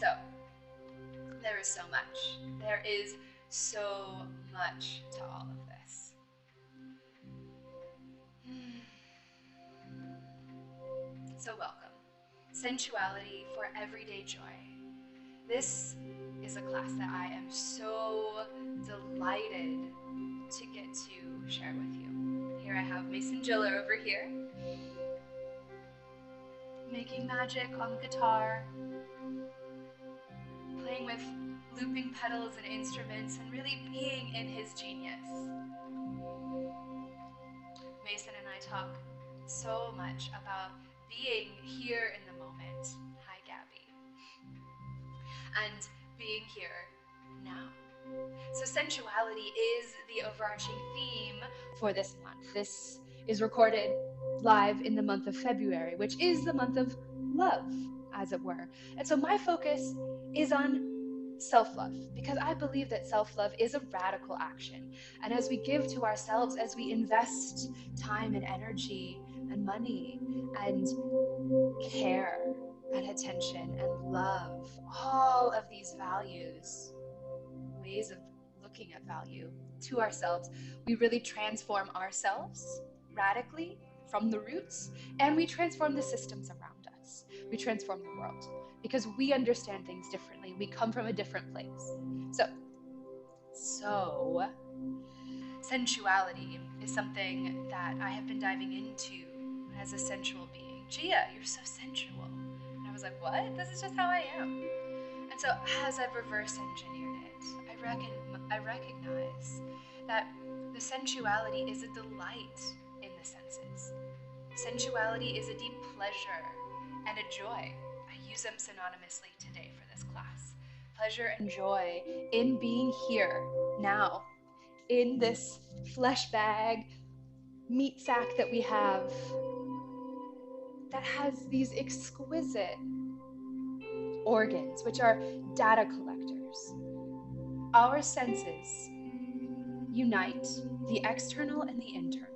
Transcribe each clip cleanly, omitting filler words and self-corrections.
So, there is so much. There is so much to all of this. So welcome. Sensuality for everyday joy. This is a class that I am so delighted to get to share with you. Here I have Mason Giller over here, making magic on the guitar, playing with looping pedals and instruments, and really being in his genius. Mason and I talk so much about being here in the moment. Hi, Gabby. And being here now. So sensuality is the overarching theme for this month. This is recorded live in the month of February, which is the month of love, as it were. And so my focus is on self-love, because I believe that self-love is a radical action. And as we give to ourselves, as we invest time and energy and money and care and attention and love, all of these values, ways of looking at value to ourselves, we really transform ourselves radically from the roots, and we transform the systems around us. We transform the world because we understand things differently. We come from a different place. So sensuality is something that I have been diving into as a sensual being. Gaea, you're so sensual. And I was like, what? This is just how I am. And so as I've reverse engineered it, I recognize that the sensuality is a delight in the senses. Sensuality is a deep pleasure and a joy. I use them synonymously today for this class. Pleasure and joy in being here now, in this flesh bag, meat sack that we have, that has these exquisite organs, which are data collectors. Our senses unite the external and the internal.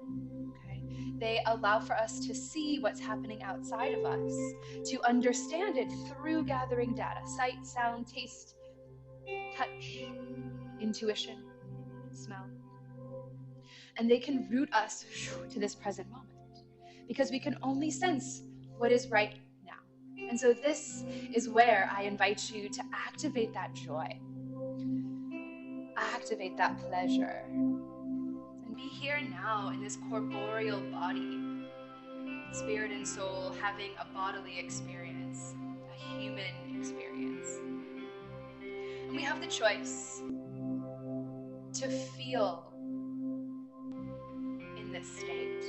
Okay? They allow for us to see what's happening outside of us, to understand it through gathering data: sight, sound, taste, touch, intuition, smell. And they can root us to this present moment, because we can only sense what is right now. And so this is where I invite you to activate that joy, activate that pleasure, and be here now in this corporeal body, spirit and soul having a bodily experience, a human experience. And we have the choice to feel in this state.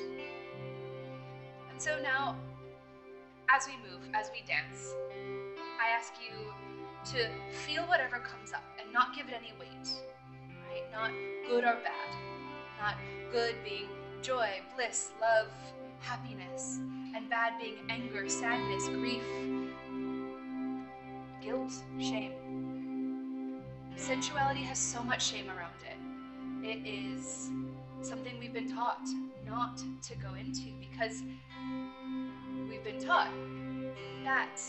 And so now, as we move, as we dance, I ask you to feel whatever comes up and not give it any weight, right? Not good or bad. Not good being joy, bliss, love, happiness, and bad being anger, sadness, grief, guilt, shame. Sensuality has so much shame around it. It is something we've been taught not to go into, because we've been taught that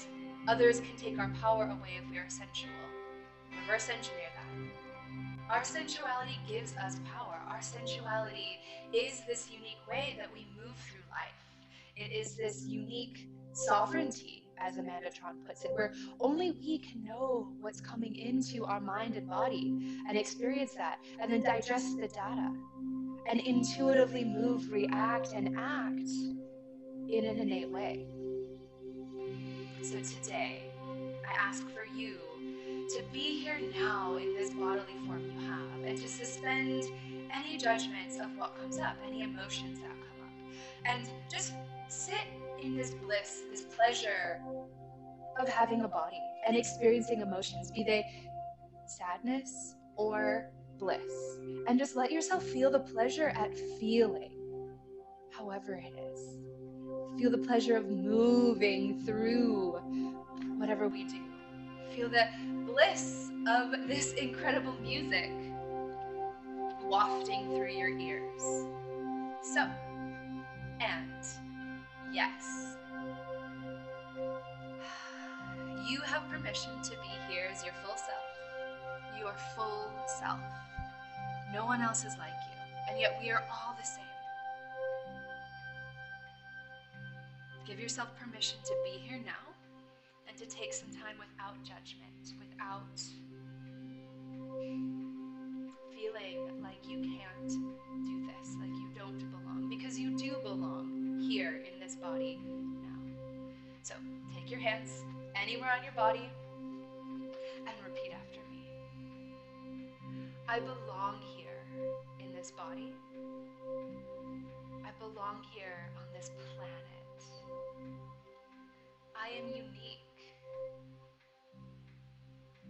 others can take our power away if we are sensual. Reverse engineer that. Our sensuality gives us power. Our sensuality is this unique way that we move through life. It is this unique sovereignty, as Amanda Tron puts it, where only we can know what's coming into our mind and body and experience that, and then digest the data and intuitively move, react, and act in an innate way. So today, I ask for you to be here now in this bodily form you have, and to suspend any judgments of what comes up, any emotions that come up, and just sit in this bliss, this pleasure of having a body and experiencing emotions, be they sadness or bliss, and just let yourself feel the pleasure at feeling, however it is. Feel the pleasure of moving through whatever we do. Feel the bliss of this incredible music wafting through your ears. So, and yes, You have permission to be here as your full self. Your full self. No one else is like you, and yet we are all the same. Give yourself permission to be here now and to take some time without judgment, without feeling like you can't do this, like you don't belong, because you do belong here in this body now. So take your hands anywhere on your body and repeat after me. I belong here in this body. I belong here on this planet. I am unique.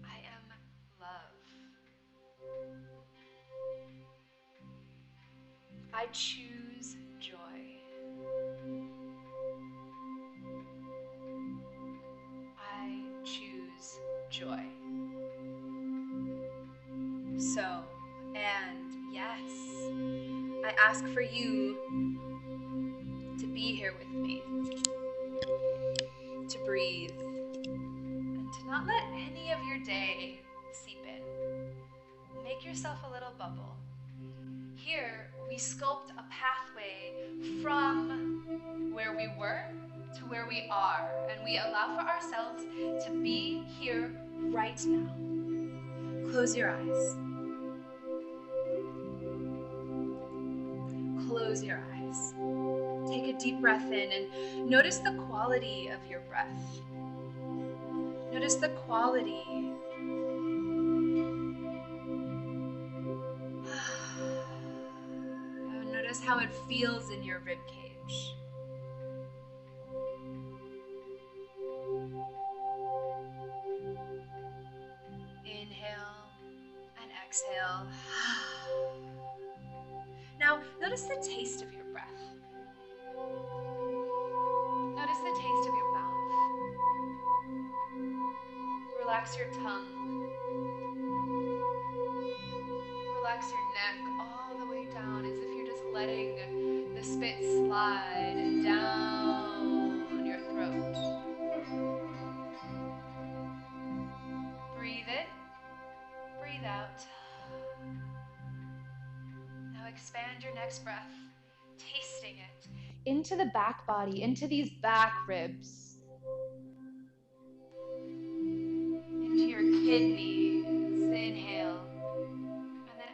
I am love. I choose joy. I choose joy. So, and yes, I ask for you to be here with me, to breathe, and to not let any of your day seep in. Make yourself a little bubble. Here, we sculpt a pathway from where we were to where we are, and we allow for ourselves to be here right now. Close your eyes. Close your eyes. Take a deep breath in and notice the quality of your breath. Notice the quality. Notice how it feels in your rib cage. Inhale and exhale. Now, notice the taste of your breath. Notice the taste of your mouth. Relax your tongue. Relax your neck all the way down as if you're just letting the spit slide down your throat. Breathe in, breathe out. Now expand your next breath, tasting it into the back body, into these back ribs, into your kidneys. Inhale.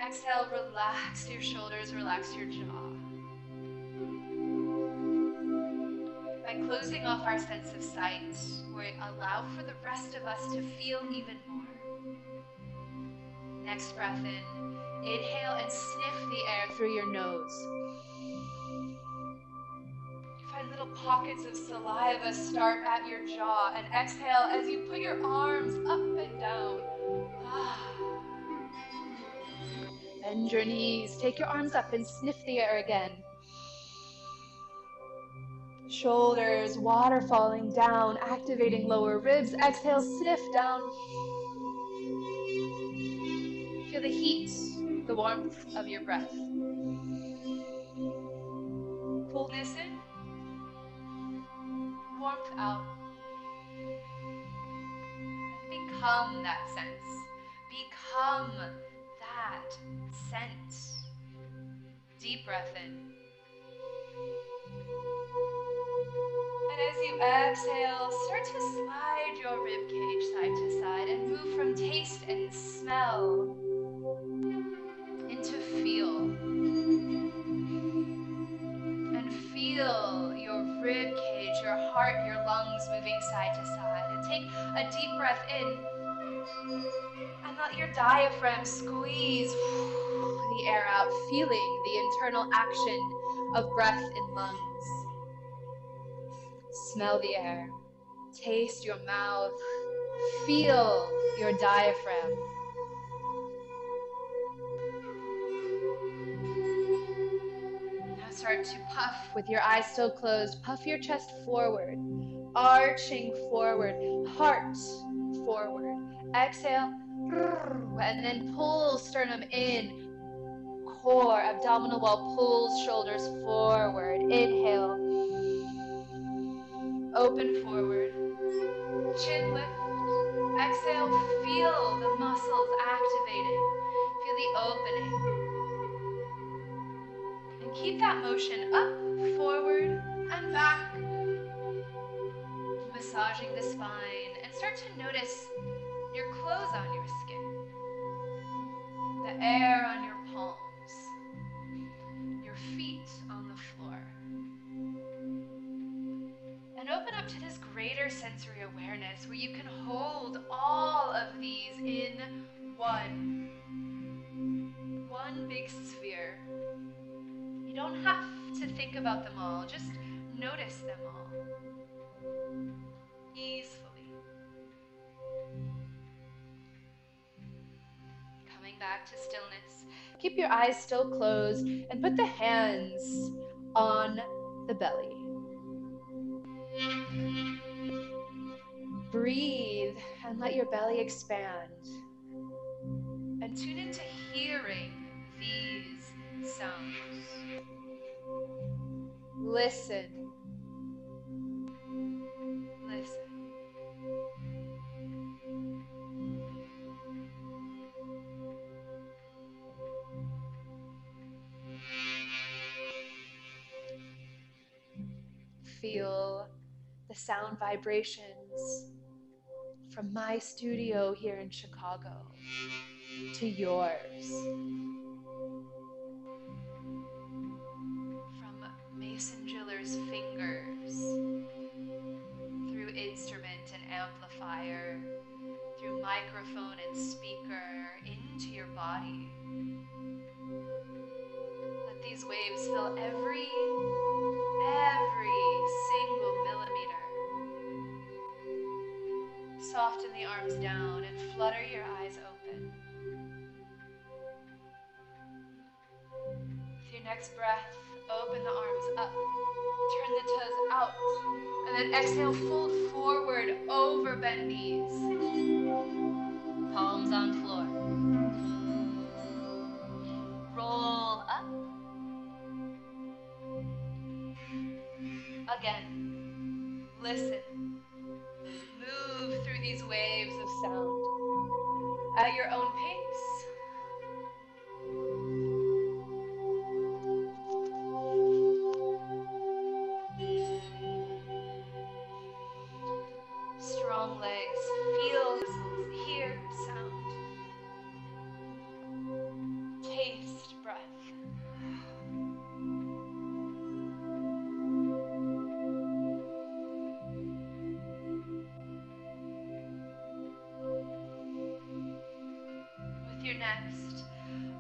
Exhale, relax your shoulders, relax your jaw. By closing off our sense of sight, we allow for the rest of us to feel even more. Next breath in. Inhale and sniff the air through your nose. You find little pockets of saliva start at your jaw, and exhale as you put your arms up and down. Bend your knees, take your arms up and sniff the air again. Shoulders, water falling down, activating lower ribs. Exhale, sniff down. Feel the heat, the warmth of your breath. Coolness in, warmth out. And become that sense. Become that scent. Deep breath in. And as you exhale, start to slide your ribcage side to side and move from taste and smell into feel. And feel your ribcage, your heart, your lungs moving side to side. And take a deep breath in. And let your diaphragm squeeze the air out, feeling the internal action of breath in lungs. Smell the air. Taste your mouth. Feel your diaphragm. Now start to puff with your eyes still closed. Puff your chest forward, arching forward, heart forward. Exhale, and then pull sternum in, core, abdominal wall pulls shoulders forward. Inhale, open forward, chin lift, Exhale, feel the muscles activating. Feel the opening. And keep that motion up, forward, and back. Massaging the spine. And start to notice your clothes on your skin. The air on your palms. Your feet on the floor. And open up to this greater sensory awareness where you can hold all of these in one big sphere. You don't have to think about them all, just notice them all easily. Coming back to stillness. Keep your eyes still closed and put the hands on the belly. Breathe and let your belly expand. And tune into hearing these sounds. Listen. Listen. Feel the sound vibrations from my studio here in Chicago to yours. From Mason Driller's fingers, through instrument and amplifier, through microphone and speaker, into your body. Let these waves fill every single millimeter. Soften the arms down and flutter your eyes open. With your next breath, open the arms up. Turn the toes out. And then exhale, fold forward over bent knees. Palms on floor. Roll up. Again. Listen. Move through these waves of sound at your own pace. Strong legs, feel muscles, hear sound. Taste breath. Next,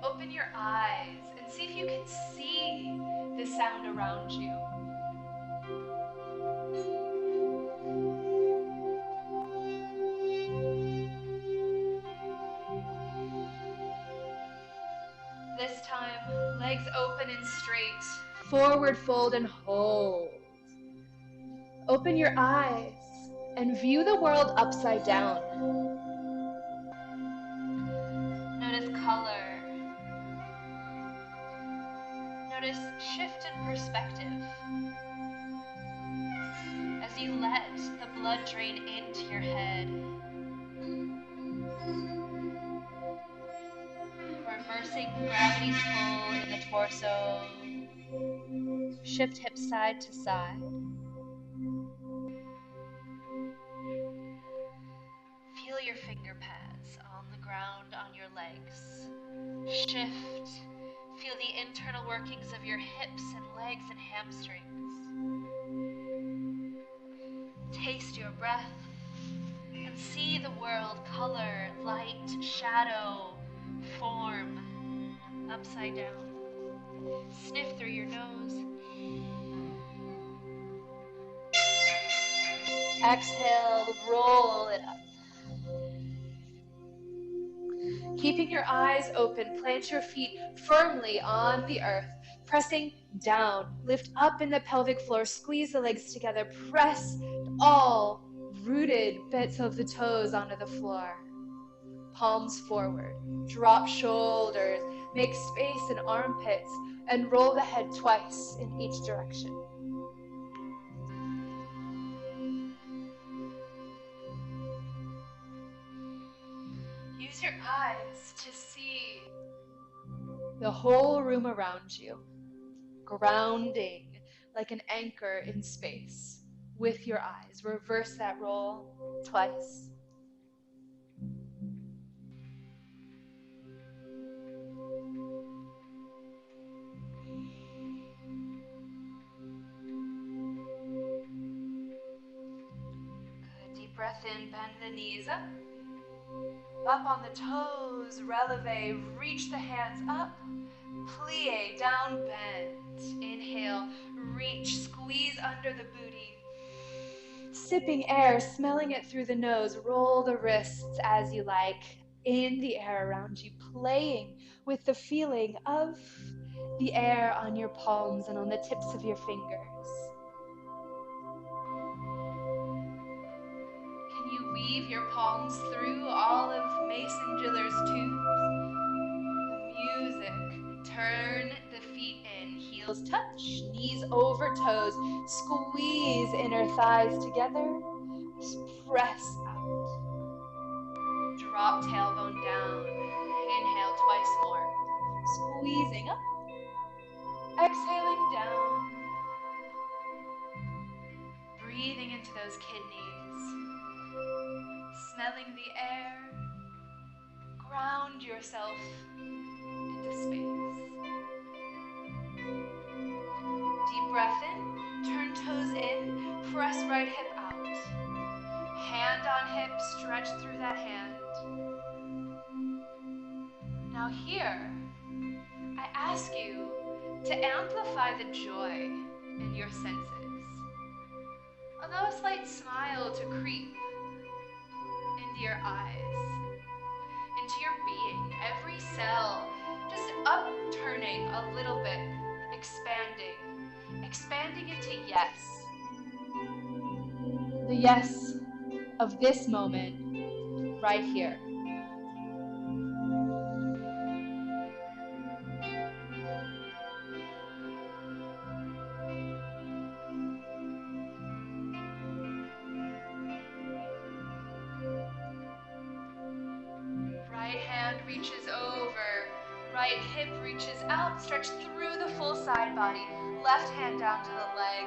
open your eyes and see if you can see the sound around you. This time, legs open and straight. Forward fold and hold. Open your eyes and view the world upside down. Color. Notice shift in perspective as you let the blood drain into your head. Reversing gravity's pull in the torso. Shift hips side to side. Feel your finger pads on the ground on your legs. Shift. Feel the internal workings of your hips and legs and hamstrings. Taste your breath and see the world, color, light, shadow, form, upside down. Sniff through your nose. Exhale, roll it up. Keeping your eyes open, plant your feet firmly on the earth, pressing down. Lift up in the pelvic floor, squeeze the legs together, press all rooted bits of the toes onto the floor. Palms forward, drop shoulders, make space in armpits, and roll the head twice in each direction. your eyes to see the whole room around you, grounding like an anchor in space with your eyes. Reverse that roll twice. Good, deep breath in, bend the knees up. Up on the toes, releve, reach the hands up. Plie, down, bend. Inhale, reach, squeeze under the booty. Sipping air, smelling it through the nose. Roll the wrists as you like in the air around you, playing with the feeling of the air on your palms and on the tips of your fingers. Can you weave your palms through all of Mason Diller's tubes? The music. Turn the feet in, heels touch, knees over toes, squeeze inner thighs together, press out. Drop tailbone down, inhale twice more, squeezing up, exhaling down, breathing into those kidneys, smelling the air, ground yourself into space. Deep breath in, turn toes in, press right hip out. Hand on hip, stretch through that hand. Now here, I ask you to amplify the joy in your senses. Allow a slight smile to creep into your eyes, into your being, every cell just upturning a little bit, expanding into yes. The yes of this moment right here. Right hand reaches over, right hip reaches out, stretch through the full side body, left hand down to the leg.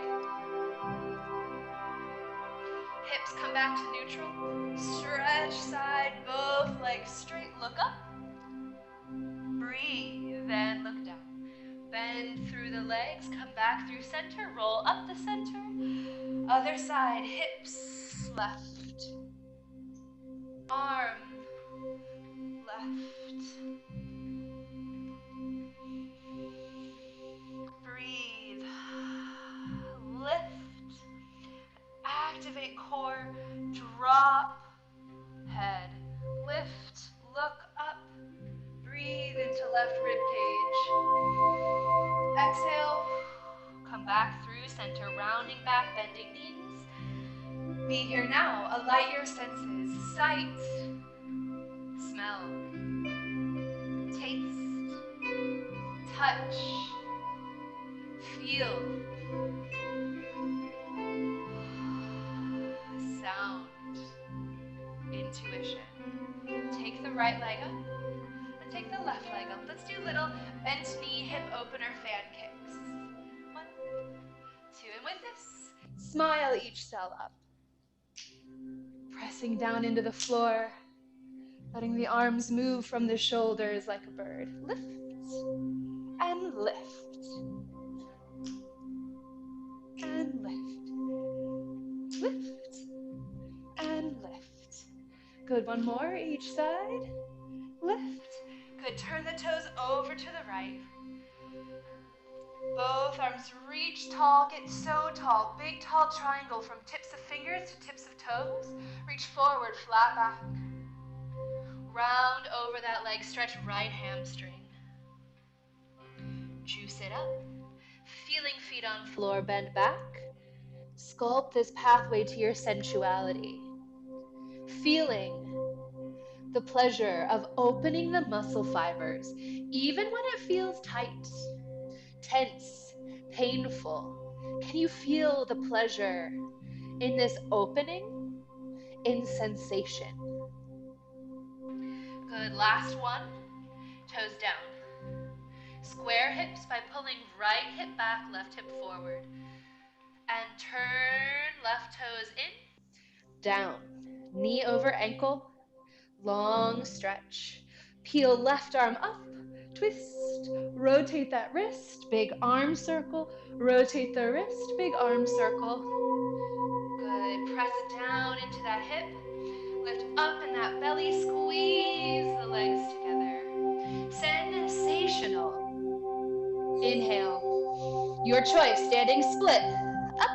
Hips come back to neutral, stretch side, both legs straight, look up, breathe, then look down. Bend through the legs, come back through center, roll up the center, other side, hips, left, arm, left, breathe, lift, activate core, drop, head, lift, look up, breathe into left rib cage, exhale, come back through center, rounding back, bending knees, be here now, alight your senses, sight, smell, taste, touch, feel, sound, intuition. Take the right leg up and take the left leg up. Let's do little bent knee, hip opener fan kicks. 1, 2, and with this, smile each cell up. Pressing down into the floor, letting the arms move from the shoulders like a bird. Lift and lift. And lift. Lift and lift. Good, one more each side. Lift. Good, turn the toes over to the right. Both arms reach tall, get so tall. Big tall triangle from tips of fingers to tips of toes. Reach forward, flat back. Round over that leg, stretch right hamstring. Juice it up. Feeling feet on floor, bend back. Sculpt this pathway to your sensuality. Feeling the pleasure of opening the muscle fibers, even when it feels tight, tense, painful. Can you feel the pleasure in this opening, in sensation? Good, last one. Toes down. Square hips by pulling right hip back, left hip forward. And turn left toes in, down. Knee over ankle, long stretch. Peel left arm up, twist, rotate that wrist, big arm circle, rotate the wrist, big arm circle. Good, press down into that hip, lift up in that belly, squeeze the legs together. Sensational. Inhale. Your choice, standing split, up.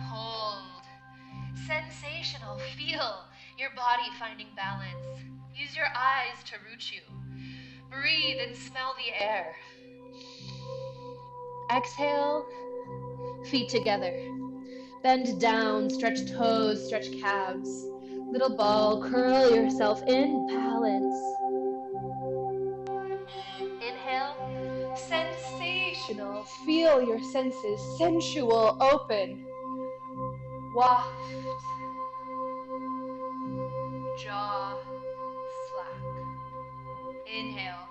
Hold. Sensational. Feel your body finding balance. Use your eyes to root you. Breathe and smell the air. Exhale, feet together. Bend down, stretch toes, stretch calves. Little ball, curl yourself in, balance. Inhale, sensational. Feel your senses, sensual, open. Waft. Jaw slack. Inhale.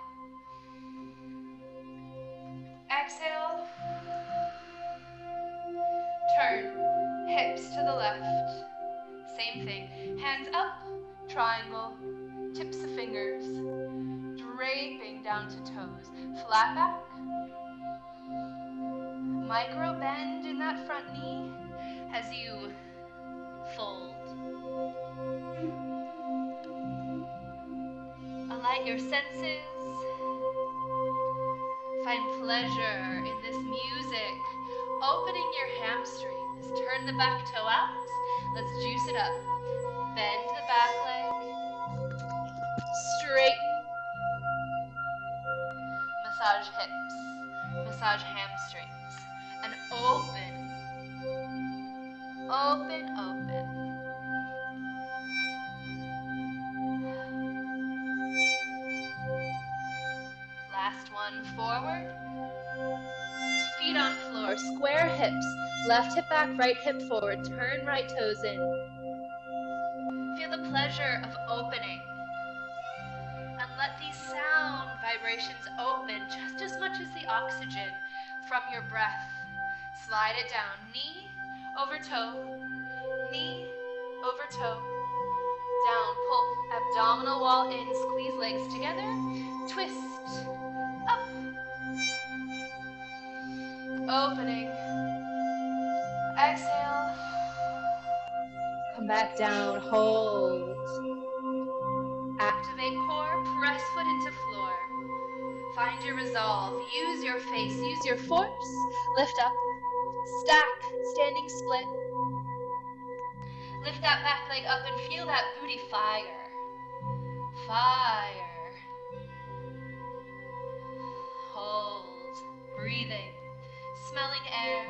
Exhale. Turn. Hips to the left. Same thing. Hands up. Triangle. Tips of fingers. Draping down to toes. Flat back. Micro bend in that front knee as you fold. Alight your senses. Find pleasure in this music. Opening your hamstrings. Turn the back toe out. Let's juice it up. Bend the back leg. Straighten. Massage hips. Massage hamstrings. And open. Open, open. Last one, forward. Feet on floor, square hips. Left hip back, right hip forward. Turn right toes in. Feel the pleasure of opening. And let these sound vibrations open just as much as the oxygen from your breath. Slide it down, knee over toe, knee over toe, down, pull abdominal wall in, squeeze legs together, twist, up, opening, exhale, come back down, hold, activate core, press foot into floor, find your resolve, use your face, use your force, lift up, stack, standing split. Lift that back leg up and feel that booty fire. Fire. Hold. Breathing. Smelling air.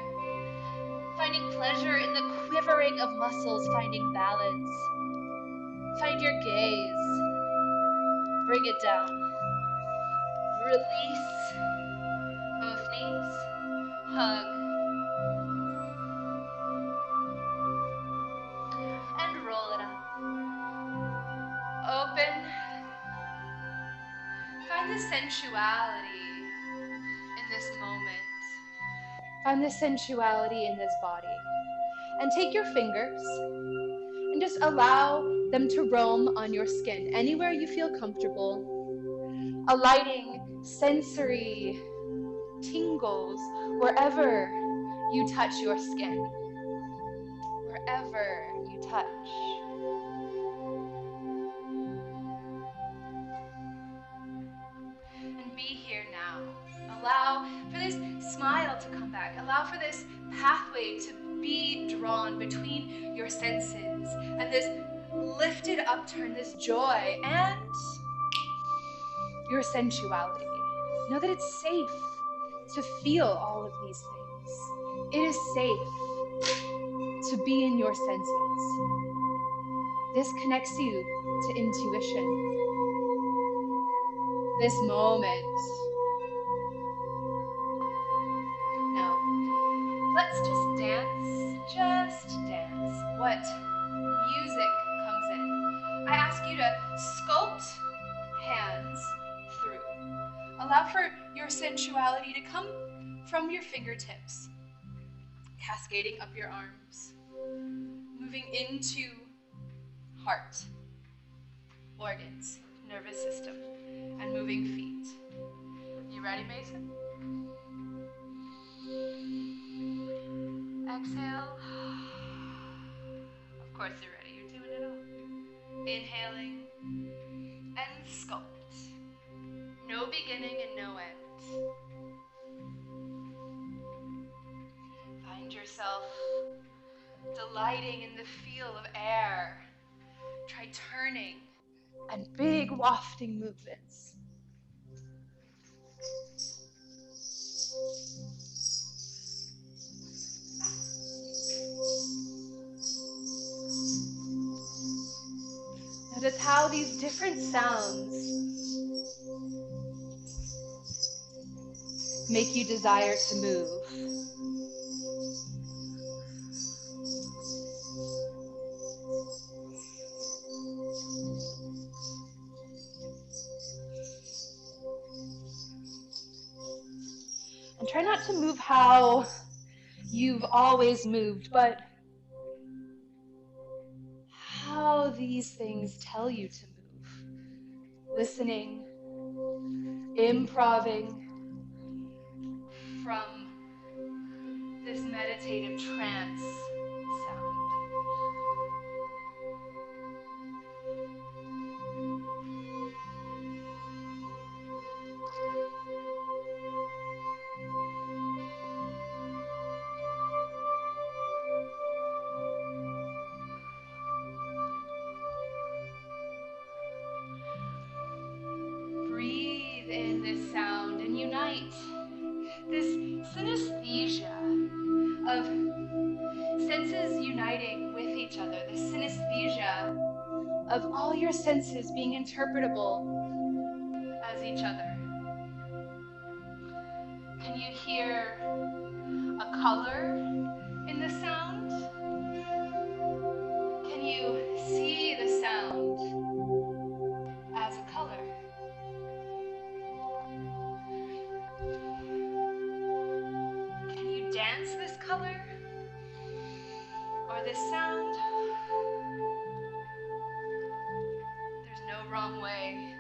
Finding pleasure in the quivering of muscles, finding balance. Find your gaze. Bring it down. Release. Both knees. Hug. Roll it up. Open. Find the sensuality in this moment. Find the sensuality in this body. And take your fingers and just allow them to roam on your skin, anywhere you feel comfortable. Alighting sensory tingles wherever you touch your skin. Wherever you touch. And be here now. Allow for this smile to come back. Allow for this pathway to be drawn between your senses and this lifted upturn, this joy and your sensuality. Know that it's safe to feel all of these things. It is safe to be in your senses. This connects you to intuition. This moment. Now, let's just dance. What music comes in. Allow for your sensuality to come from your fingertips, cascading up your arms, moving into heart, organs, nervous system, and moving feet. You ready, Mason? Exhale. Of course you're ready. You're doing it all. Inhaling and sculpt. No beginning and no end. Find yourself delighting in the feel of air. Try turning and big wafting movements. Notice how these different sounds make you desire to move. And try not to move how you've always moved, but how these things tell you to move. Listening, improving from this meditative trance sound. Breathe in this sound and unite this synesthesia of senses uniting with each other, this synesthesia of all your senses being interpretable as each other. Can you hear a color in the sound? Can you see the sound as a color? Can you dance this color or this sound? There's no wrong way.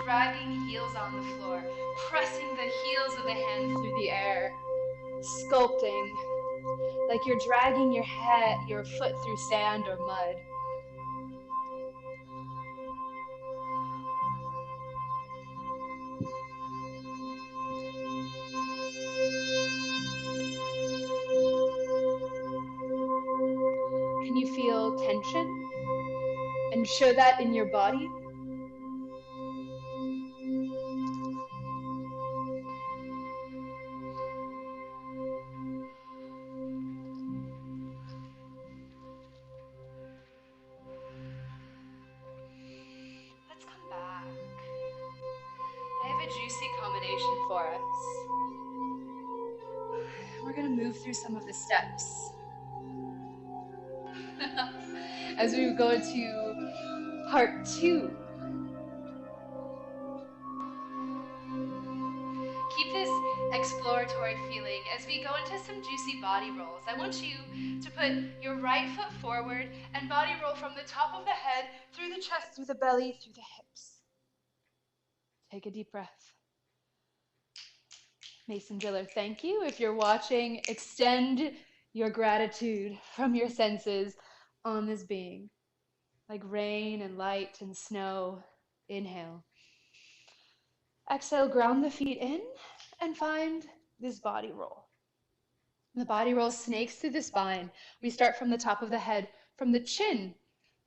Dragging heels on the floor, pressing the heels of the hands through the air, sculpting like you're dragging your foot through sand or mud. Can you feel tension and show that in your body? Juicy combination for us. We're going to move through some of the steps as we go to part 2. Keep this exploratory feeling as we go into some juicy body rolls. I want you to put your right foot forward and body roll from the top of the head, through the chest, through the belly, through the hips. Take a deep breath. Mason Driller, thank you. If you're watching, extend your gratitude from your senses on this being. Like rain and light and snow. Inhale. Exhale, ground the feet in and find this body roll. The body roll snakes through the spine. We start from the top of the head, from the chin,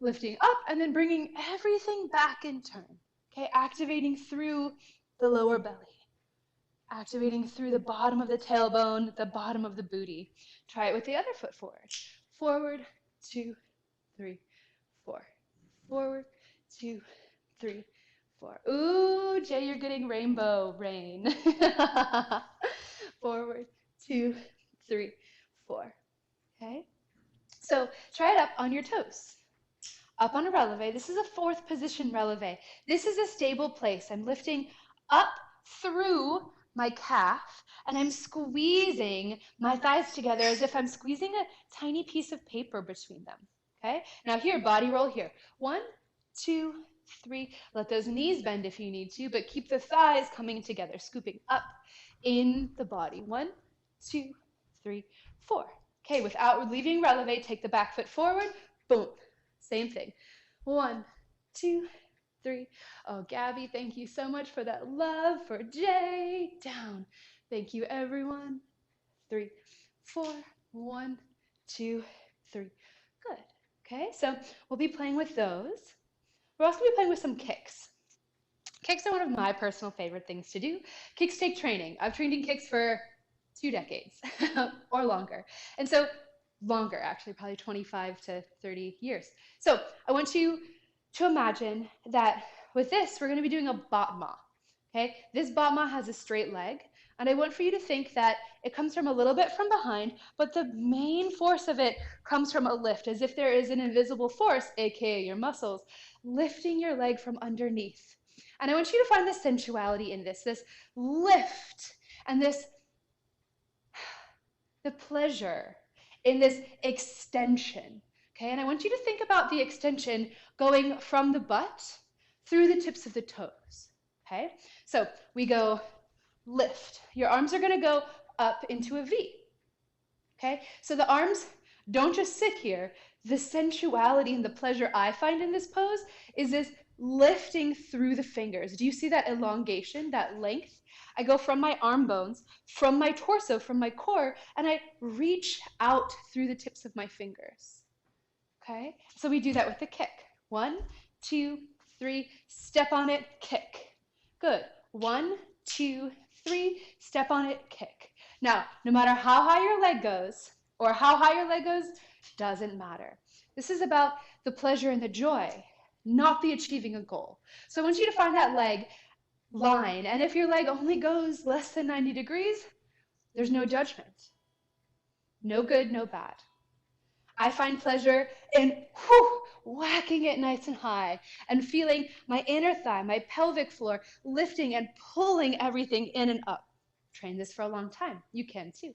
lifting up and then bringing everything back in turn. Okay, activating through the lower belly. Activating through the bottom of the tailbone, the bottom of the booty. Try it with the other foot forward. Forward, 2, 3, 4. Forward, 2, 3, 4. Ooh, Jay, you're getting rainbow rain. Forward, 2, 3, 4. Okay? So try it up on your toes. Up on a releve. This is a fourth position releve. This is a stable place. I'm lifting up through my calf, and I'm squeezing my thighs together as if I'm squeezing a tiny piece of paper between them. Okay? Now here, body roll here. 1, 2, 3. Let those knees bend if you need to, but keep the thighs coming together, scooping up in the body. 1, 2, 3, 4. Okay, without leaving releve, take the back foot forward. Boom. Same thing. 1, 2, 3. Oh, Gabby, thank you so much for that love for Jay. Down. Thank you, everyone. 3, 4. 1, 2, 3. Good. Okay, so we'll be playing with those. We're also going to be playing with some kicks. Kicks are one of my personal favorite things to do. Kicks take training. I've trained in kicks for 2 decades or longer. And so longer, actually, probably 25 to 30 years. So I want you to imagine that with this, we're going to be doing a batma. Okay, this batma has a straight leg, and I want for you to think that it comes from a little bit from behind, but the main force of it comes from a lift, as if there is an invisible force, aka your muscles, lifting your leg from underneath. And I want you to find the sensuality in this lift, and the pleasure in this extension. Okay, and I want you to think about the extension going from the butt through the tips of the toes. Okay, so we go lift. Your arms are going to go up into a V. Okay, so the arms don't just sit here. The sensuality and the pleasure I find in this pose is this lifting through the fingers. Do you see that elongation, that length? I go from my arm bones, from my torso, from my core, and I reach out through the tips of my fingers. Okay, so we do that with the kick. 1, 2, 3, step on it, kick. Good. 1, 2, 3, step on it, kick. Now, no matter how high your leg goes, or how high your leg goes, doesn't matter. This is about the pleasure and the joy, not the achieving a goal. So I want you to find that leg line, and if your leg only goes less than 90 degrees, there's no judgment. No good, no bad. I find pleasure in whacking it nice and high and feeling my inner thigh, my pelvic floor lifting and pulling everything in and up. Trained this for a long time. You can too.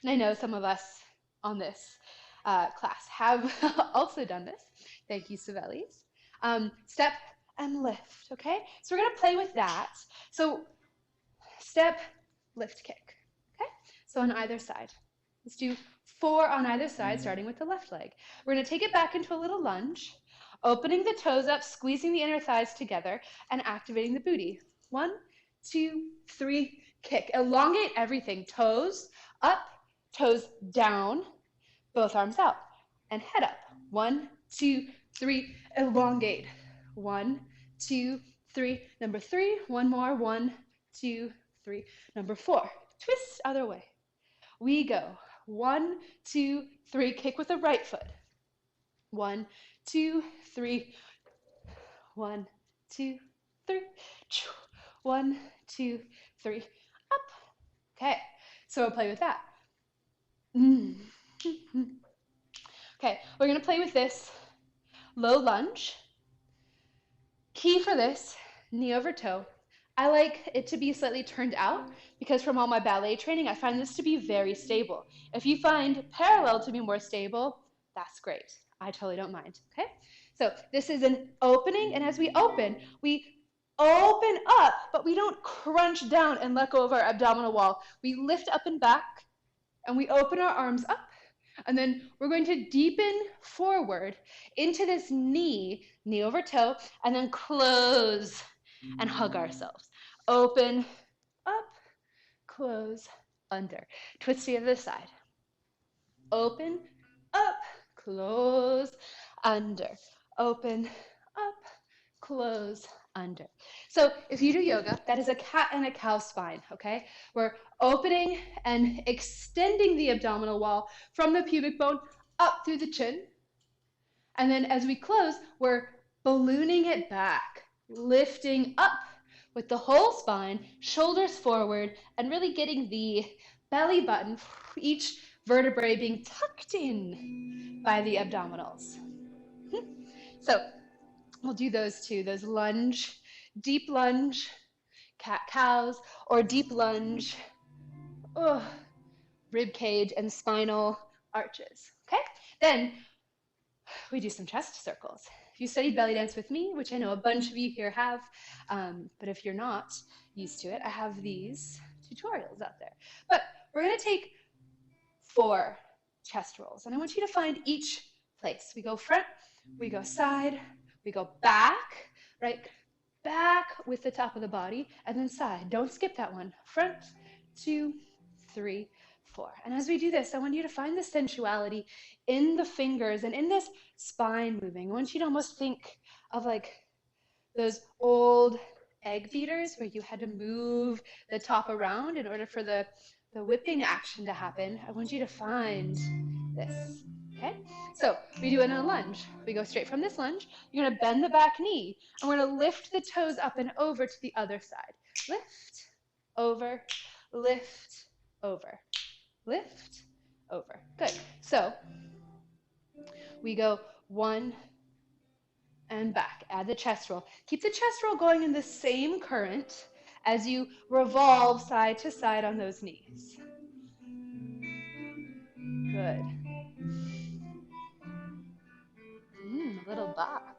And I know some of us on this class have also done this. Thank you, Savellis. Step and lift, okay? So we're going to play with that. So step, lift, kick, okay? So on either side. Let's do 4 on either side, starting with the left leg. We're going to take it back into a little lunge, opening the toes up, squeezing the inner thighs together, and activating the booty. 1, 2, 3, kick. Elongate everything. Toes up, toes down, both arms out, and head up. 1, 2, 3, elongate. 1, 2, 3. Number 3, one more. 1, 2, 3. Number 4. Twist other way. We go. 1, 2, 3. Kick with the right foot. 1, 2, 3. 1, 2, 3. 1, 2, 3. Up. Okay, so we'll play with that. Okay, we're going to play with this low lunge. Key for this, knee over toe. I like it to be slightly turned out because from all my ballet training, I find this to be very stable. If you find parallel to be more stable, that's great. I totally don't mind, okay? So this is an opening, and as we open up, but we don't crunch down and let go of our abdominal wall. We lift up and back, and we open our arms up, and then we're going to deepen forward into this knee over toe, and then close and hug ourselves. Open, up, close, under. Twist to the other side. Open, up, close, under. Open, up, close, under. So if you do yoga, that is a cat and a cow spine, okay? We're opening and extending the abdominal wall from the pubic bone up through the chin. And then as we close, we're ballooning it back, lifting up with the whole spine, shoulders forward, and really getting the belly button, each vertebrae being tucked in by the abdominals. So we'll do those two, those lunge, deep lunge, cat-cows, or deep lunge, rib cage and spinal arches, okay? Then we do some chest circles. If you studied belly dance with me, which I know a bunch of you here have, but if you're not used to it, I have these tutorials out there. But we're gonna take 4 chest rolls, and I want you to find each place. We go front, we go side, we go back, right? Back with the top of the body, and then side. Don't skip that one. Front, 2, 3, 4. And as we do this, I want you to find the sensuality in the fingers and in this spine moving. I want you to almost think of like those old egg beaters where you had to move the top around in order for the whipping action to happen. I want you to find this, okay? So we do it in a lunge. We go straight from this lunge. You're gonna bend the back knee, and we're gonna lift the toes up and over to the other side. Lift, over, lift, over, lift, over. Good. So we go 1 and back. Add the chest roll. Keep the chest roll going in the same current as you revolve side to side on those knees. Good. A little bop.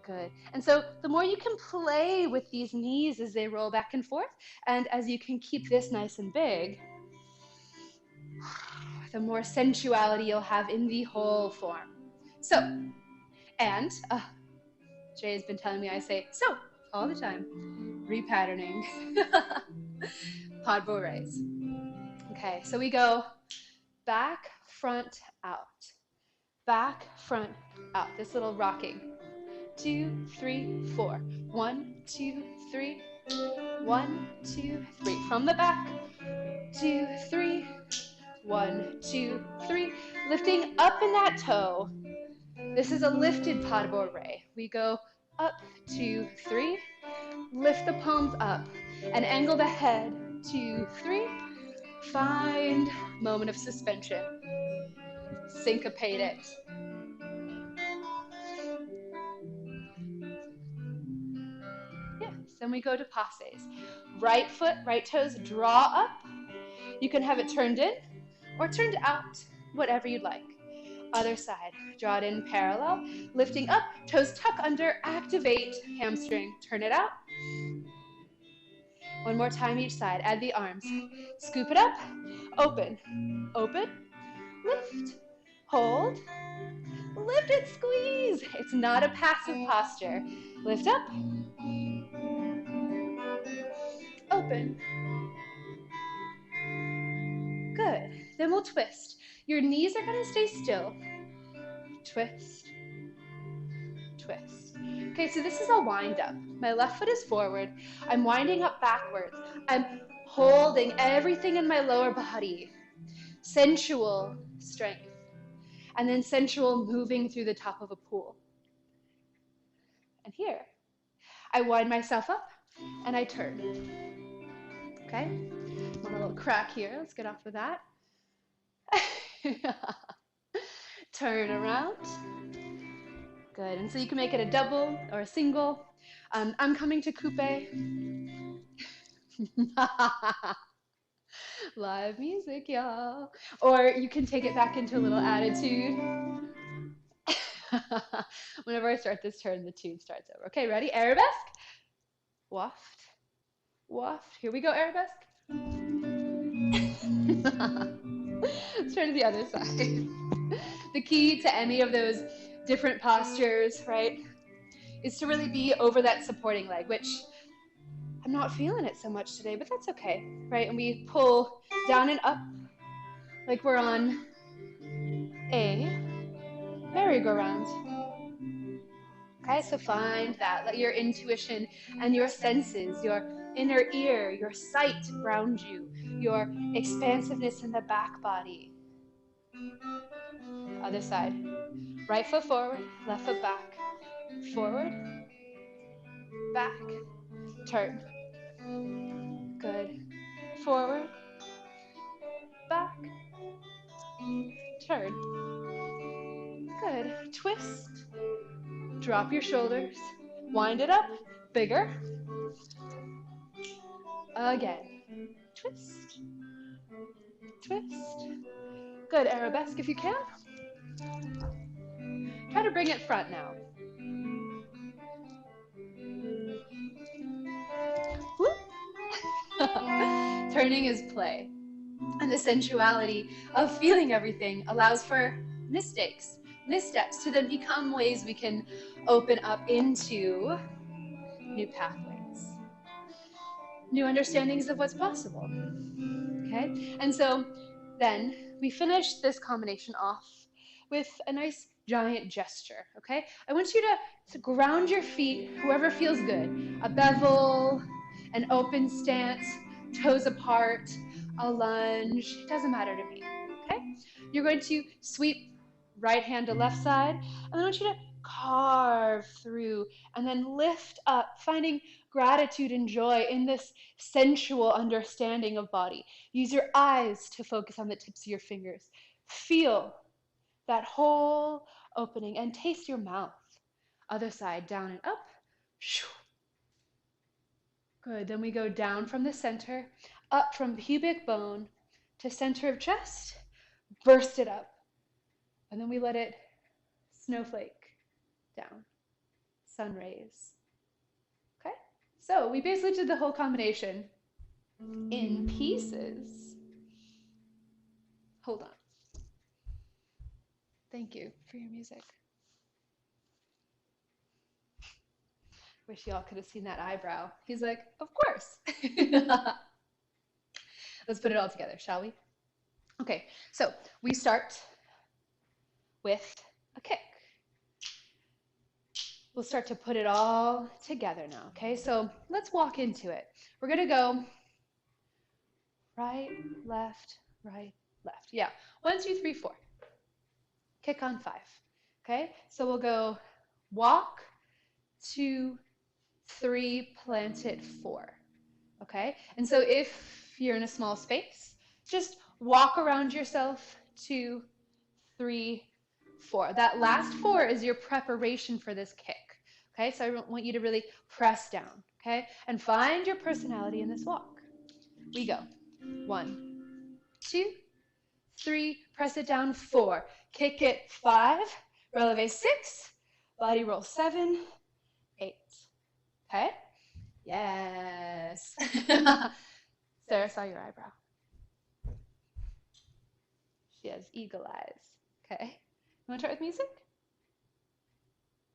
Good. And so the more you can play with these knees as they roll back and forth, and as you can keep this nice and big, the more sensuality you'll have in the whole form. So, and Jay has been telling me I say so all the time. Repatterning. Pas de bourrées. Okay, so we go back, front, out. Back, front, out. This little rocking. 2, 3, 4. 1, 2, 3. 1, 2, 3. From the back. 2, 3. 1, 2, 3. Lifting up in that toe. This is a lifted pas de bourrée. We go up, 2, 3. Lift the palms up and angle the head. 2, 3. Find moment of suspension. Syncopate it. Yes, then we go to passes. Right foot, right toes, draw up. You can have it turned in or turned out, whatever you'd like. Other side, draw it in parallel, lifting up, toes tuck under, activate hamstring, turn it out. One more time each side, add the arms. Scoop it up, open, open, lift, hold, lift it, squeeze. It's not a passive posture. Lift up, open. Good. Then we'll twist. Your knees are going to stay still. Twist, twist. Okay, so this is a wind up. My left foot is forward. I'm winding up backwards. I'm holding everything in my lower body. Sensual strength. And then sensual moving through the top of a pool. And here, I wind myself up and I turn. Okay? I'm on a little crack here. Let's get off of that. Turn around. Good. And so you can make it a double or a single. I'm coming to coupe. Live music, y'all. Or you can take it back into a little attitude. Whenever I start this turn, the tune starts over. Okay, ready? Arabesque. Waft. Waft. Here we go, arabesque. Let's turn to the other side. The key to any of those different postures, right, is to really be over that supporting leg, which I'm not feeling it so much today, but that's okay, right? And we pull down and up like we're on a merry-go-round. Okay, so find that. Let your intuition and your senses, your inner ear, your sight ground you, your expansiveness in the back body. Other side. Right foot forward, left foot back. Forward, back, turn. Good. Forward, back, turn. Good. Twist. Drop your shoulders. Wind it up. Bigger. Again. Twist. Twist. Good. Arabesque if you can. Try to bring it front now. Turning is play. And the sensuality of feeling everything allows for mistakes, missteps, to then become ways we can open up into new pathways, new understandings of what's possible. Okay? And so then we finish this combination off with a nice giant gesture. Okay? I want you to ground your feet, whoever feels good. A bevel, an open stance, toes apart, a lunge. It doesn't matter to me. Okay? You're going to sweep right hand to left side, and I want you to carve through and then lift up, finding gratitude and joy in this sensual understanding of body. Use your eyes to focus on the tips of your fingers. Feel that whole opening and taste your mouth. Other side, down and up. Good. Then we go down from the center, up from pubic bone to center of chest, burst it up. And then we let it snowflake down, sun rays. Okay? So we basically did the whole combination in pieces. Hold on. Thank you for your music. Wish y'all could have seen that eyebrow. He's like, of course. Let's put it all together, shall we? Okay, so we start with a kick. We'll start to put it all together now, okay? So let's walk into it. We're gonna go right, left, right, left. Yeah, 1, 2, 3, 4. Kick on 5, okay? So we'll go walk, 2, 3, plant it, 4, okay? And so if you're in a small space, just walk around yourself, 2, 3, 4. That last 4 is your preparation for this kick, okay? So I want you to really press down, okay? And find your personality in this walk. We go. 1, 2, 3, press it down, 4. Kick it, 5, releve 6, body roll 7, 8. Okay? Yes. Sarah saw your eyebrow. She has eagle eyes. Okay. You want to try with music?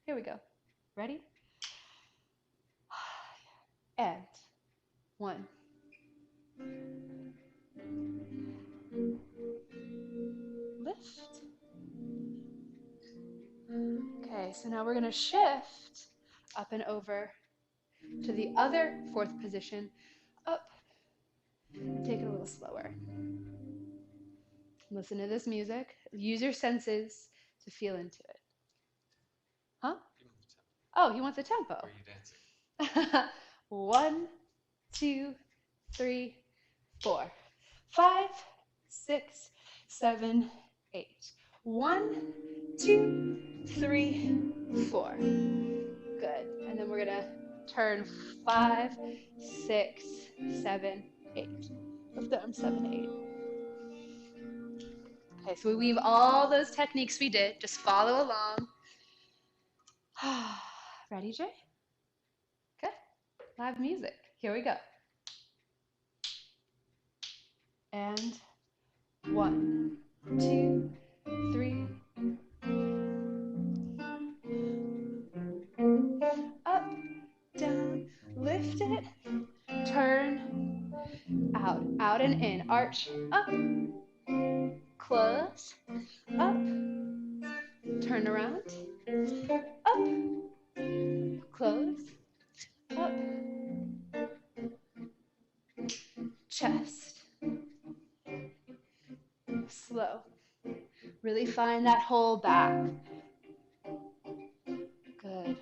Here we go. Ready? And 1. Lift. Okay, so now we're going to shift up and over to the other 4th position. Up. Take it a little slower. Listen to this music. Use your senses to feel into it. Huh? Oh, he wants a tempo. Are you dancing? 1, 2, 3, 4, 5, 6, 7, 8. 1, 2, 3, 4. Good. And then we're going to turn 5, 6, 7, 8. Lift the arm 7, 8. Okay, so we weave all those techniques we did. Just follow along. Ready, Jay? Good. Live music. Here we go. And 1, 2, 3. Up, down, lift it, turn, out and in. Arch, up, close, up, turn around, up, close, up, chest, slow, Really find that whole back. Good.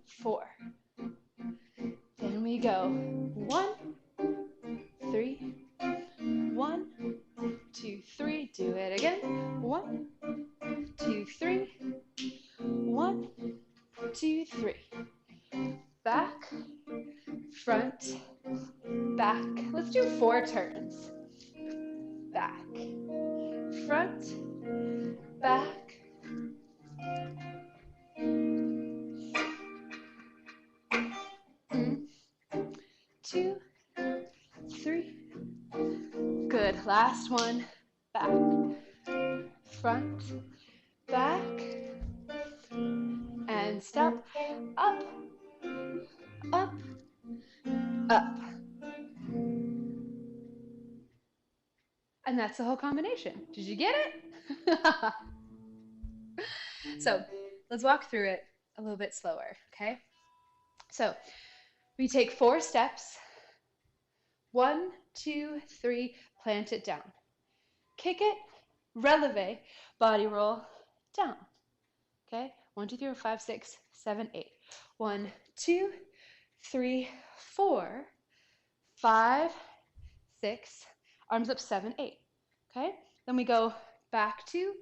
4. Then we go 1, 3, 1, 2, 3. Do it again. 1, 2, 3. 1, 2, 3. Back, front, back. Let's do 4 turns. Back, front, back. 2, 3. Good. Last one. Back, front, back, and stop. Up, up, up. And that's the whole combination. Did you get it? So let's walk through it a little bit slower, okay? So we take 4 steps. 1, 2, 3, plant it down. Kick it, releve, body roll, down. Okay? 1, 2, 3, 4, 5, 6, 7, 8. 1, 2, 3, 4, 5, 6, arms up, 7, 8. Okay? Then we go back 2,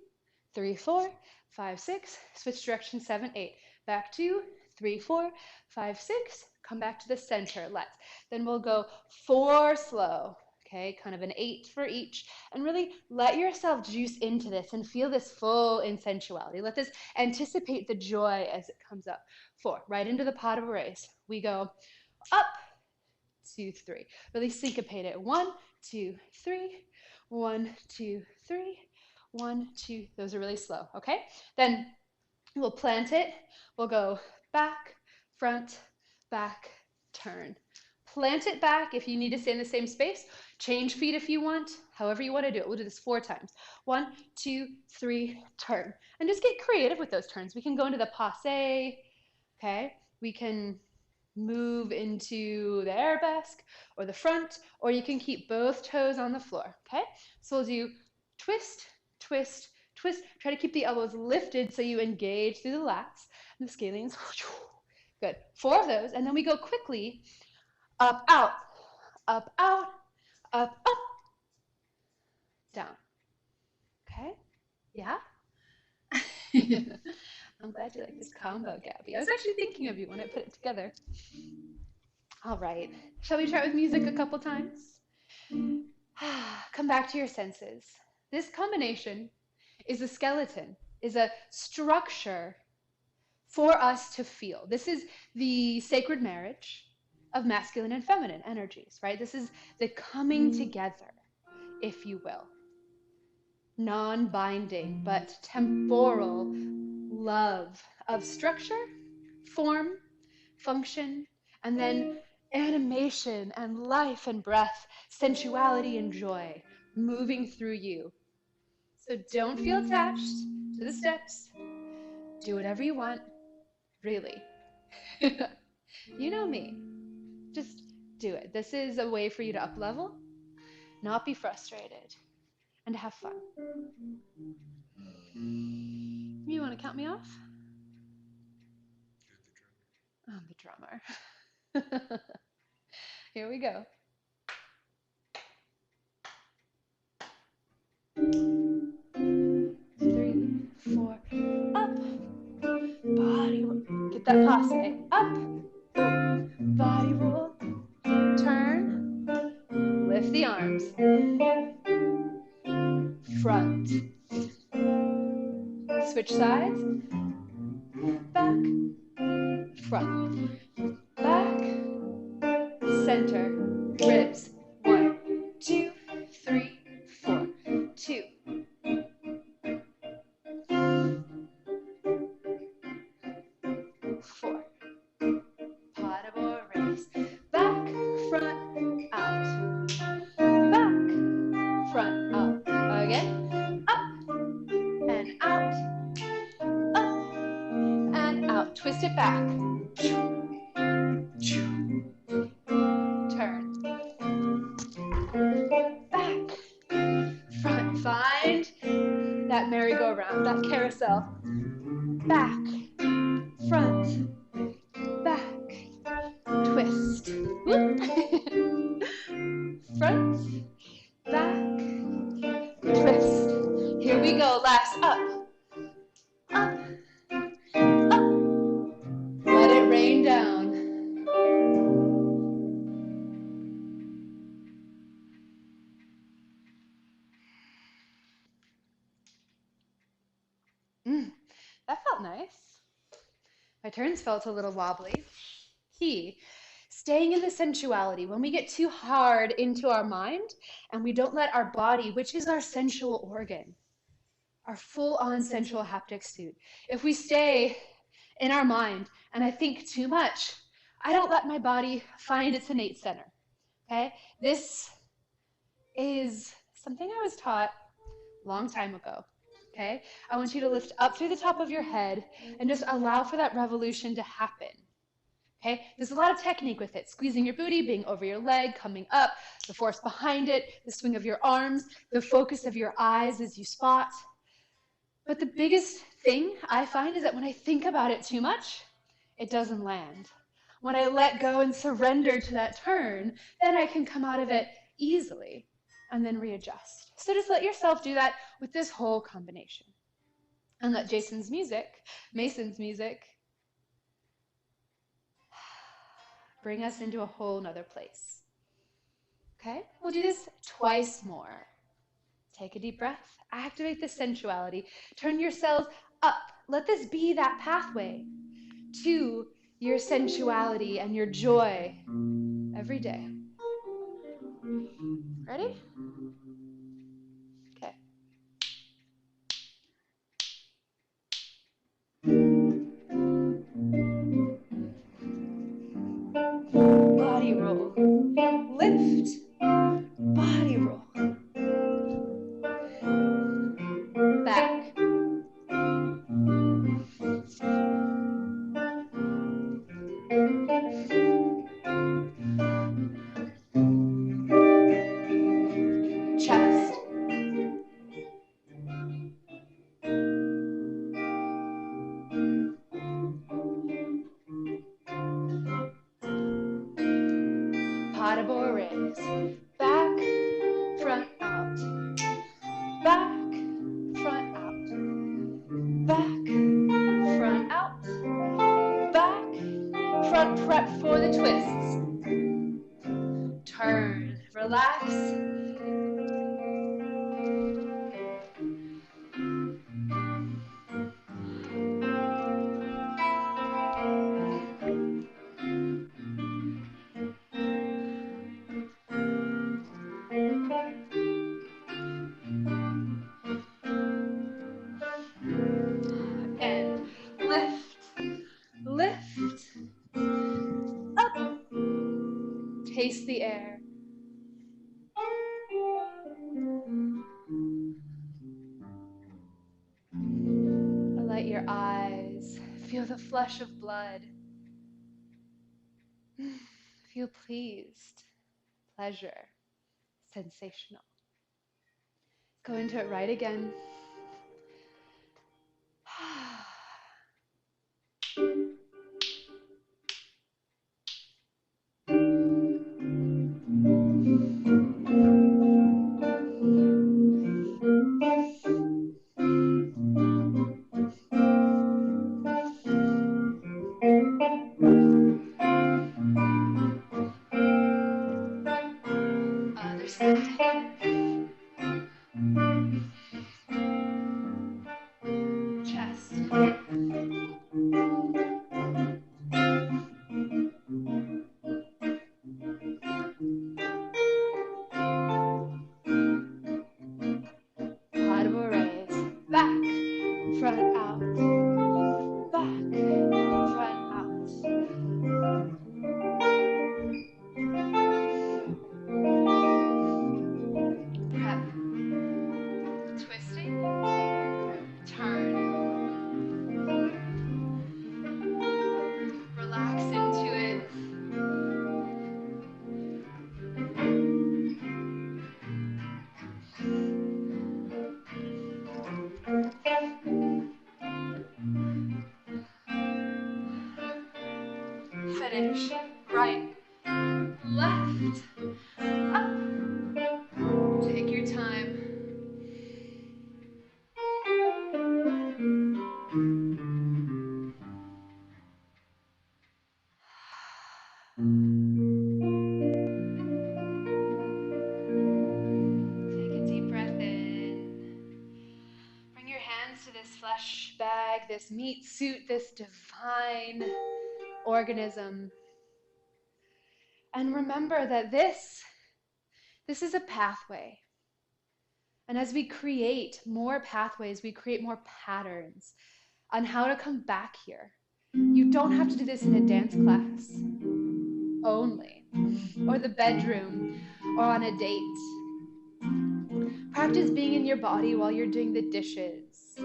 3, 4, 5, 6, switch direction, 7, 8. Back 2, 3, 4, 5, 6, come back to the center, let's. Then we'll go 4 slow, okay, kind of an 8 for each, and really let yourself juice into this and feel this full in sensuality. Let this anticipate the joy as it comes up. 4, right into the pot of raise. We go up, 2, 3. Really syncopate it. 1, 2, 3, 1, 2, 3, 1, 2. Those are really slow, okay? Then we'll plant it. We'll go back, front, back, turn. Plant it back if you need to stay in the same space. Change feet if you want, however you want to do it. We'll do this 4 times. 1, 2, 3, turn. And just get creative with those turns. We can go into the passe, okay? We can move into the arabesque or the front, or you can keep both toes on the floor, okay? So we'll do twist, twist, twist. Try to keep the elbows lifted so you engage through the lats and the scalenes. Good. 4 of those, and then we go quickly up, out, up, out, up, up, down. Okay? Yeah? I'm glad you like this combo, Gabby. I was actually thinking of you when I put it together. All right. Shall we try it with music a couple times? Come back to your senses. This combination is a skeleton, is a structure for us to feel. This is the sacred marriage of masculine and feminine energies, right? This is the coming together, if you will. Non-binding, but temporal love of structure, form, function, and then animation and life and breath, sensuality and joy moving through you. So don't feel attached to the steps. Do whatever you want, really. You know me. Just do it. This is a way for you to up-level, not be frustrated, and to have fun. You want to count me off? I'm the drummer. Here we go. 3, 4, up. Body roll. Get that passe. Up. Body roll. Turn. Lift the arms. Front. Switch sides. Back. Front. Back. Center. Ribs. 1, 2, 3, 4. 2. 4. Pot of raise. Back, front, out. Back, front, out. Again. Up and out. Up and out. Twist it back. Turn. Back. Front. Find that merry-go-round. of that carousel. Back, front, back, twist. Whoop. Front, back, twist. Here we go, last, up, up, up. Let it rain down. That felt nice. My turns felt a little wobbly. Key, staying in the sensuality. When we get too hard into our mind and we don't let our body, which is our sensual organ, our full-on sensual haptic suit, if we stay in our mind and I think too much, I don't let my body find its innate center. Okay? This is something I was taught a long time ago. Okay? I want you to lift up through the top of your head and just allow for that revolution to happen. Okay? There's a lot of technique with it. Squeezing your booty, being over your leg, coming up, the force behind it, the swing of your arms, the focus of your eyes as you spot. But the biggest thing I find is that when I think about it too much, it doesn't land. When I let go and surrender to that turn, then I can come out of it easily and then readjust. So just let yourself do that with this whole combination. And let Mason's music, bring us into a whole nother place. Okay? We'll do this twice more. Take a deep breath. Activate the sensuality. Turn yourselves up. Let this be that pathway to your sensuality and your joy every day. Ready? Okay. Body roll. Lift. Body roll. Back. Chest. Pas de bourre raise. Back, front, out. Back, front, out. Back, front, out. Back, front, prep for the twists. Turn, relax. And lift, up, taste the air. Let your eyes feel the flush of blood. Feel pleased, pleasure, sensational. Go into it right again. Other side. right, left, up. Take your time. Take a deep breath in. Bring your hands to this flesh bag, this meat suit, this divine organism. And remember that this is a pathway. And as we create more pathways, we create more patterns on how to come back here. You don't have to do this in a dance class only, or the bedroom, or on a date. Practice being in your body while you're doing the dishes,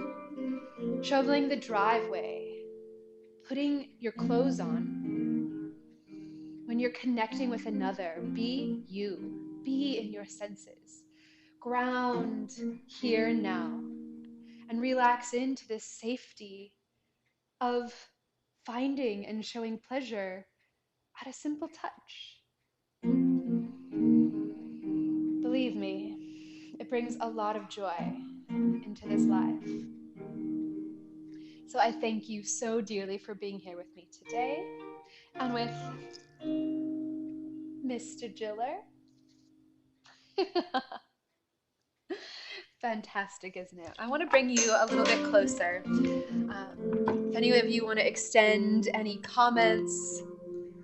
shoveling the driveway, putting your clothes on. When you're connecting with another, be you, be in your senses. Ground here and now, and relax into this safety of finding and showing pleasure at a simple touch. Believe me, it brings a lot of joy into this life. So I thank you so dearly for being here with me today and with Mr. Giller. Fantastic, isn't it? I want to bring you a little bit closer. If any of you want to extend any comments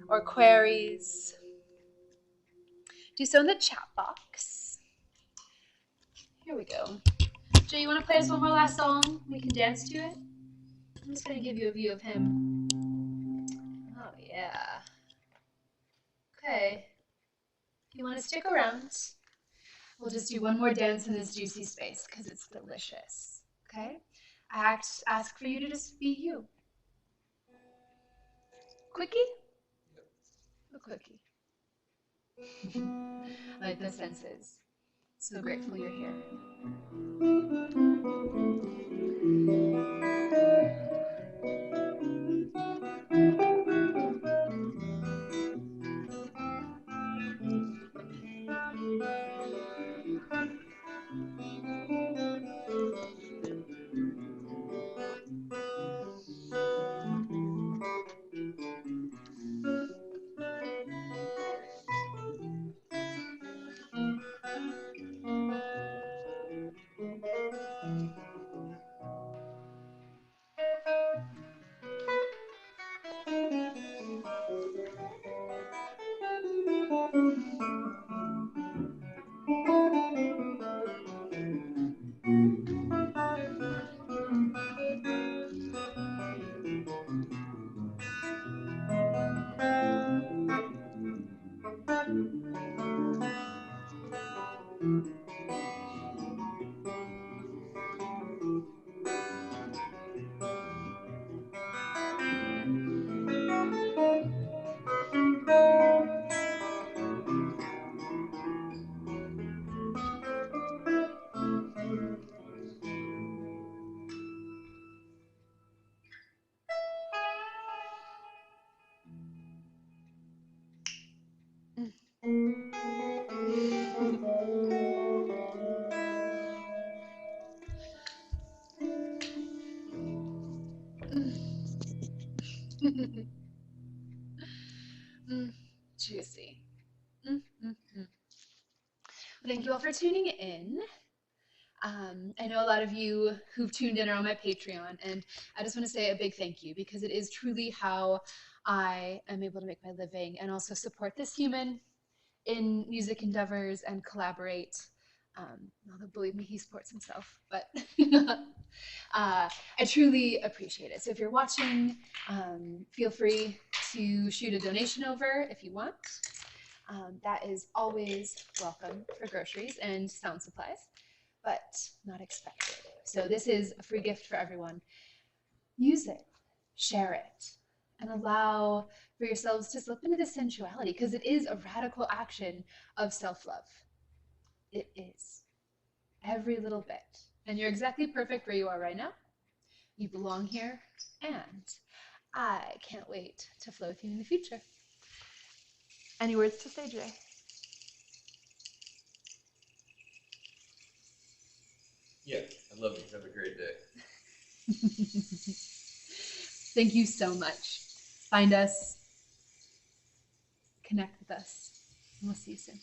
or queries, do so in the chat box. Here we go. Jay, you want to play us one more last song? We can dance to it. I'm just going to give you a view of him. Oh, yeah. Okay. If you want to stick around, we'll just do one more dance in this juicy space because it's delicious. Okay? I ask for you to just be you. Quickie? A quickie. Like the senses. So grateful you're here. Juicy. Well, thank you all for tuning in. I know a lot of you who've tuned in are on my Patreon, and I just want to say a big thank you because it is truly how I am able to make my living and also support this human in music endeavors and collaborate. Although, believe me, he supports himself, but I truly appreciate it. So if you're watching, feel free to shoot a donation over if you want. That is always welcome for groceries and sound supplies, but not expected. So this is a free gift for everyone. Use it, share it, and allow for yourselves to slip into this sensuality because it is a radical action of self-love. It is. Every little bit. And you're exactly perfect where you are right now. You belong here, and I can't wait to flow with you in the future. Any words to say, Jay? Yeah, I love you. Have a great day. Thank you so much. Find us, connect with us, and we'll see you soon.